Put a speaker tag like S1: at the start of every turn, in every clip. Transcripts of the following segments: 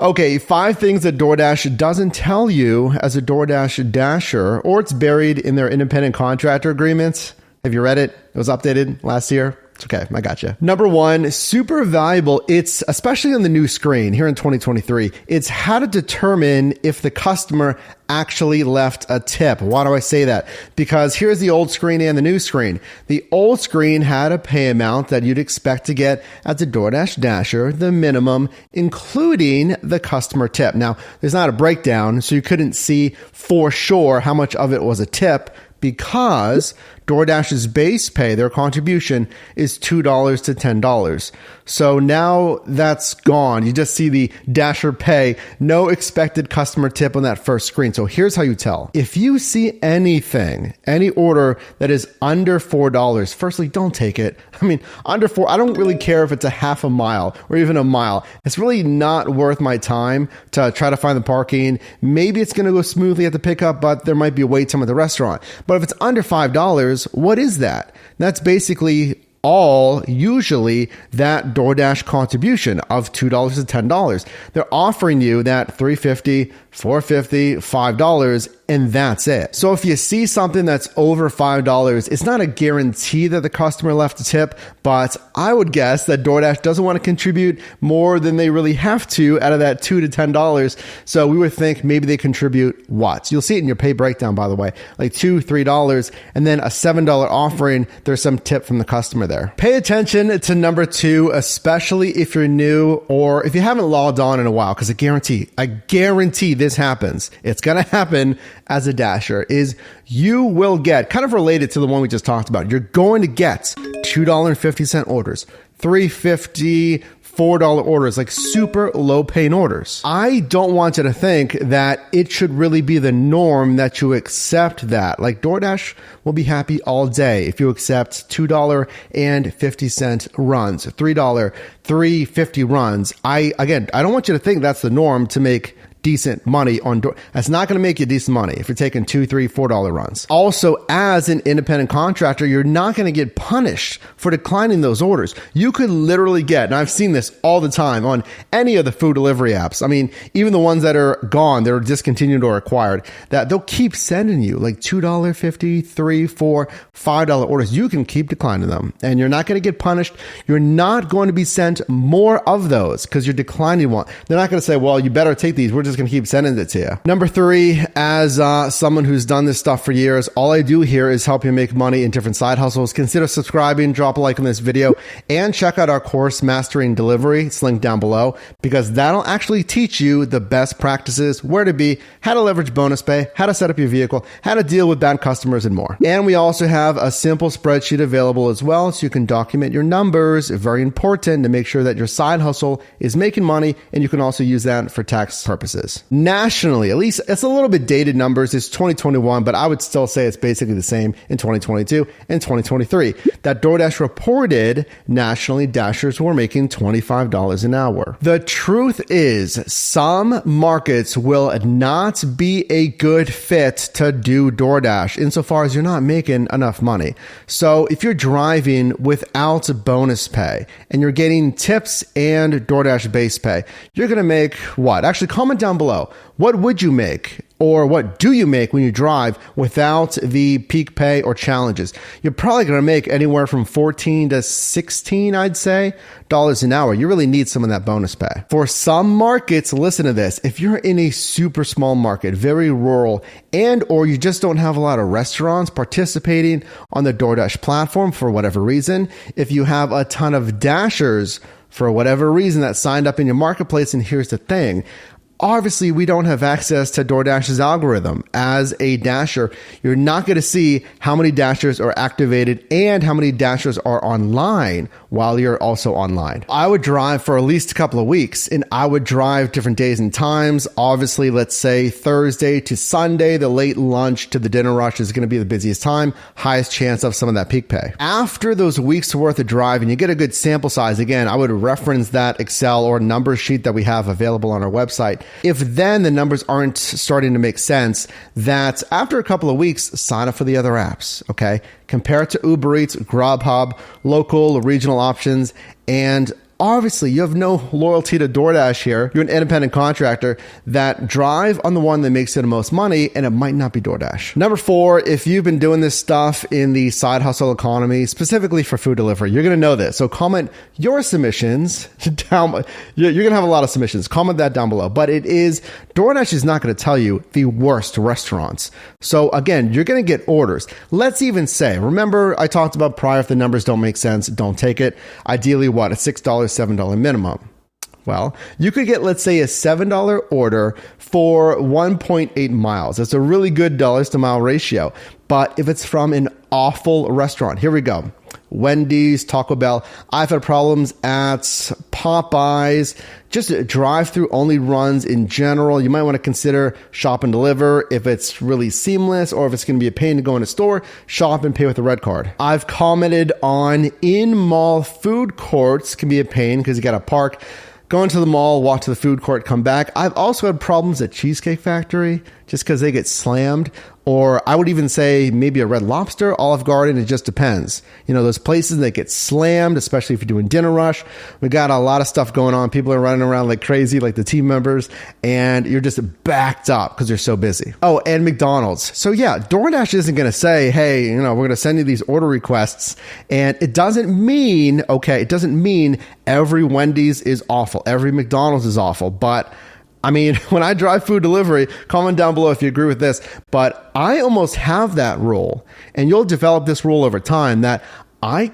S1: Okay, 5 things that DoorDash doesn't tell you as a DoorDash Dasher, or it's buried in their independent contractor agreements. Have you read it? It was updated last year. It's okay, I got you. Number 1, super valuable. It's especially on the new screen here in 2023. It's how to determine if the customer actually left a tip. Why do I say that? Because here's the old screen and the new screen. The old screen had a pay amount that you'd expect to get as a DoorDash Dasher, the minimum, including the customer tip. Now, there's not a breakdown, so you couldn't see for sure how much of it was a tip, because DoorDash's base pay, their contribution, is $2 to $10. So now that's gone. You just see the Dasher pay, no expected customer tip on that first screen. So here's how you tell. If you see anything, any order that is under $4, firstly, don't take it. I mean, under $4, I don't really care if it's a half a mile or even a mile. It's really not worth my time to try to find the parking. Maybe it's going to go smoothly at the pickup, but there might be a wait time at the restaurant. But if it's under $5, what is that? That's basically all usually that DoorDash contribution of $2 to $10. They're offering you that $3.50, $4.50, $5, and that's it. So if you see something that's over $5, it's not a guarantee that the customer left a tip, but I would guess that DoorDash doesn't want to contribute more than they really have to out of that $2 to $10. So we would think maybe they contribute what? You'll see it in your pay breakdown, by the way, like $2, $3, and then a $7 offering. There's some tip from the customer there. Pay attention to number 2, especially if you're new or if you haven't logged on in a while, because I guarantee this happens. It's going to happen as a Dasher, is you will get, kind of related to the one we just talked about, you're going to get $2.50 orders, $3.50, $4 orders, like super low paying orders. I don't want you to think that it should really be the norm that you accept that. Like DoorDash will be happy all day if you accept $2.50 runs, $3, $3.50 runs. I don't want you to think that's the norm to make decent money on door. That's not going to make you decent money if you're taking $2, $3, $4 runs. Also, as an independent contractor, you're not going to get punished for declining those orders. You could literally get, and I've seen this all the time on any of the food delivery apps. I mean, even the ones that are gone, they're discontinued or acquired, that they'll keep sending you like $2, $50, $3, $4, $5 orders. You can keep declining them and you're not going to get punished. You're not going to be sent more of those because you're declining one. They're not going to say, well, you better take these. We're just going to keep sending it to you. Number 3, as someone who's done this stuff for years, all I do here is help you make money in different side hustles. Consider subscribing, drop a like on this video, and check out our course, Mastering Delivery. It's linked down below, because that'll actually teach you the best practices, where to be, how to leverage bonus pay, how to set up your vehicle, how to deal with bad customers, and more. And we also have a simple spreadsheet available as well, so you can document your numbers. Very important to make sure that your side hustle is making money, and you can also use that for tax purposes. Nationally, at least it's a little bit dated numbers. It's 2021, but I would still say it's basically the same in 2022 and 2023. That DoorDash reported nationally Dashers were making $25 an hour. The truth is, some markets will not be a good fit to do DoorDash insofar as you're not making enough money. So if you're driving without bonus pay and you're getting tips and DoorDash base pay, you're going to make what? Actually, comment down below. What would you make, or what do you make when you drive without the peak pay or challenges? You're probably going to make anywhere from $14 to $16, I'd say, dollars an hour. You really need some of that bonus pay. For some markets, listen to this. If you're in a super small market, very rural, and or you just don't have a lot of restaurants participating on the DoorDash platform for whatever reason, if you have a ton of Dashers for whatever reason that signed up in your marketplace, and here's the thing, obviously, we don't have access to DoorDash's algorithm. As a Dasher, you're not going to see how many Dashers are activated and how many Dashers are online while you're also online. I would drive for at least a couple of weeks, and I would drive different days and times. Obviously, let's say Thursday to Sunday, the late lunch to the dinner rush is going to be the busiest time, highest chance of some of that peak pay. After those weeks worth of driving, you get a good sample size. Again, I would reference that Excel or number sheet that we have available on our website. If then the numbers aren't starting to make sense, that after a couple of weeks, sign up for the other apps, okay? Compare it to Uber Eats, Grubhub, local, regional options, and Obviously, you have no loyalty to DoorDash here. You're an independent contractor that drive on the one that makes you the most money, and it might not be DoorDash. Number 4, if you've been doing this stuff in the side hustle economy, specifically for food delivery, you're going to know this. So comment your submissions down. You're going to have a lot of submissions. Comment that down below. But DoorDash is not going to tell you the worst restaurants. So again, you're going to get orders. Let's even say, remember I talked about prior, if the numbers don't make sense, don't take it. Ideally, what? A $6, $7 minimum. Well, you could get, let's say, a $7 order for 1.8 miles. That's a really good dollars to mile ratio. But if it's from an awful restaurant, here we go. Wendy's, Taco Bell. I've had problems at Popeyes. Just drive-through only runs in general. You might want to consider shop and deliver if it's really seamless, or if it's going to be a pain to go in a store, shop and pay with a red card. I've commented on in-mall food courts can be a pain because you got to park, go into the mall, walk to the food court, come back. I've also had problems at Cheesecake Factory just because they get slammed. Or I would even say maybe a Red Lobster, Olive Garden. It just depends. You know, those places that get slammed, especially if you're doing dinner rush. We got a lot of stuff going on. People are running around like crazy, like the team members, and you're just backed up because you're so busy. Oh, and McDonald's. So yeah, DoorDash isn't going to say, hey, we're going to send you these order requests. And it doesn't mean every Wendy's is awful. Every McDonald's is awful. But I mean, when I drive food delivery, comment down below if you agree with this, but I almost have that rule, and you'll develop this rule over time, that I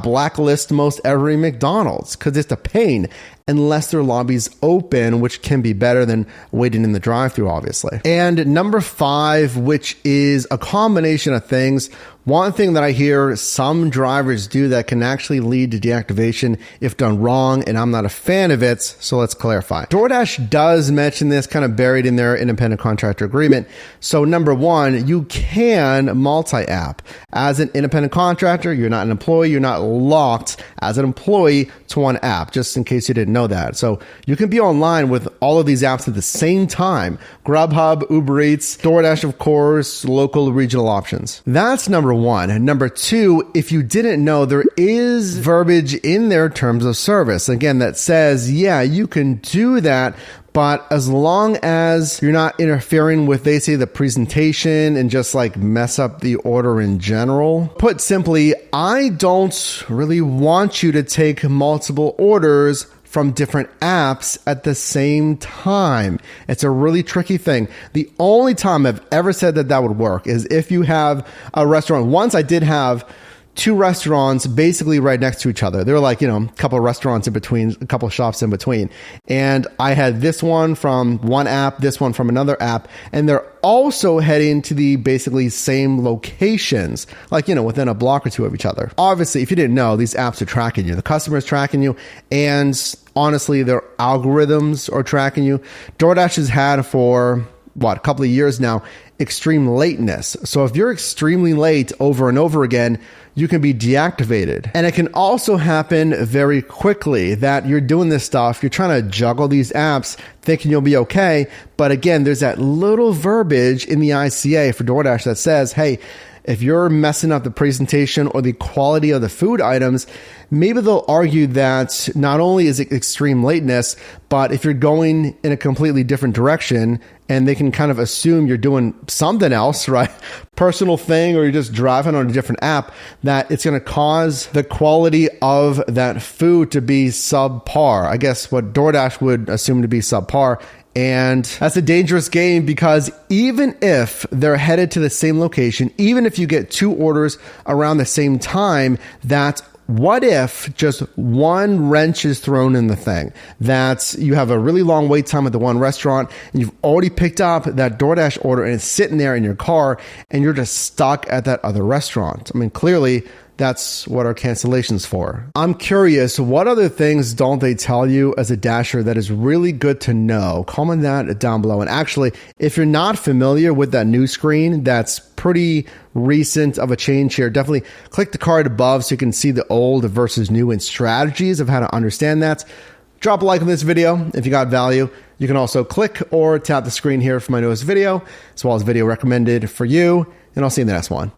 S1: blacklist most every McDonald's because it's a pain unless their lobby's open, which can be better than waiting in the drive-thru, obviously. And number 5, which is a combination of things. One thing that I hear some drivers do that can actually lead to deactivation if done wrong, and I'm not a fan of it, so let's clarify. DoorDash does mention this, kind of buried in their independent contractor agreement. So number 1, you can multi-app. As an independent contractor, you're not an employee, you're not locked as an employee to one app, just in case you didn't know that. So you can be online with all of these apps at the same time. Grubhub, Uber Eats, DoorDash, of course, local, regional options. That's number 1. Number 2, if you didn't know, there is verbiage in their terms of service, again, that says, yeah, you can do that, but as long as you're not interfering with, they say, the presentation and just like mess up the order in general. Put simply, I don't really want you to take multiple orders from different apps at the same time. It's a really tricky thing. The only time I've ever said that would work is if you have a restaurant. Once I did have 2 restaurants basically right next to each other. They were like, a couple of restaurants in between, a couple of shops in between. And I had this one from one app, this one from another app, and they're also heading to the basically same locations, like, within a block or 2 of each other. Obviously, if you didn't know, these apps are tracking you. The customer's tracking you, and honestly, their algorithms are tracking you. DoorDash has had for, a couple of years now, extreme lateness. So if you're extremely late over and over again, you can be deactivated. And it can also happen very quickly that you're doing this stuff, you're trying to juggle these apps thinking you'll be okay. But again, there's that little verbiage in the ICA for DoorDash that says, hey, if you're messing up the presentation or the quality of the food items, maybe they'll argue that not only is it extreme lateness, but if you're going in a completely different direction, and they can kind of assume you're doing something else, right? Personal thing, or you're just driving on a different app, that it's going to cause the quality of that food to be subpar. I guess what DoorDash would assume to be subpar. And that's a dangerous game, because even if they're headed to the same location, even if you get 2 orders around the same time, that's what if just one wrench is thrown in the thing? That you have a really long wait time at the one restaurant, and you've already picked up that DoorDash order, and it's sitting there in your car, and you're just stuck at that other restaurant. I mean, clearly, that's what our cancellation's for. I'm curious, what other things don't they tell you as a Dasher that is really good to know? Comment that down below. And actually, if you're not familiar with that new screen, that's pretty recent of a change here. Definitely click the card above so you can see the old versus new and strategies of how to understand that. Drop a like on this video if you got value. You can also click or tap the screen here for my newest video, as well as video recommended for you. And I'll see you in the next one.